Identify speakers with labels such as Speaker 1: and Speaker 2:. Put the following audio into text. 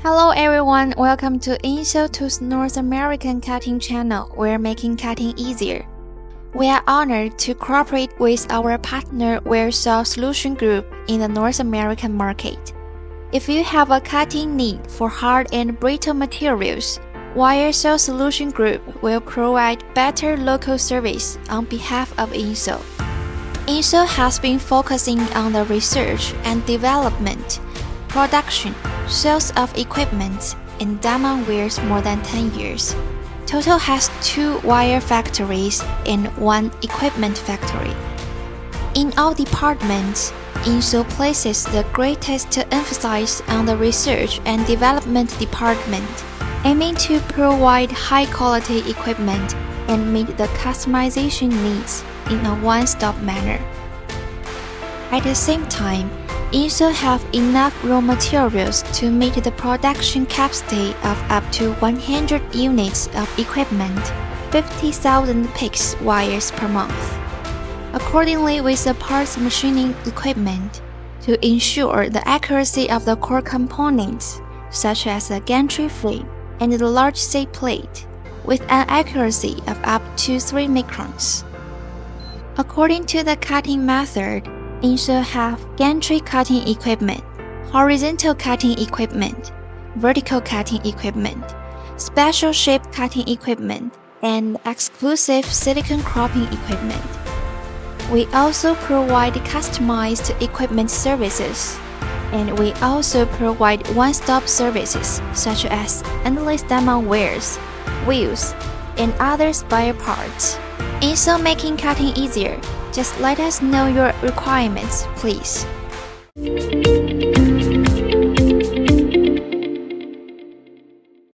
Speaker 1: Hello everyone, welcome to Ensolltools North American cutting channel. We're making cutting easier. We are honored to cooperate with our partner Ensoll Solution Group in the North American market. If you have a cutting need for hard and brittle materials, Ensoll Solution Group will provide better local service on behalf of Ensoll. Ensoll has been focusing on the research and development, production, sales of equipment, and diamond wares more than 10 years. Total has 2 wire factories and 1 equipment factory. In all departments, Ensoll places the greatest emphasis on the research and development department, aiming to provide high-quality equipment and meet the customization needs in a one-stop manner. At the same time, Ensoll have enough raw materials to meet the production capacity of up to 100 units of equipment, 50,000 pix wires per month. Accordingly, with the parts machining equipment, to ensure the accuracy of the core components, such as the gantry frame and the large C plate, with an accuracy of up to 3 microns. According to the cutting method, Ensoll have gantry cutting equipment, horizontal cutting equipment, vertical cutting equipment, special shape cutting equipment, and exclusive silicone cropping equipment. We also provide customized equipment services, and we also provide one-stop services such as endless diamond wares, wheels, and other spare parts. Ensoll making cutting easier. Just let us know your requirements, please.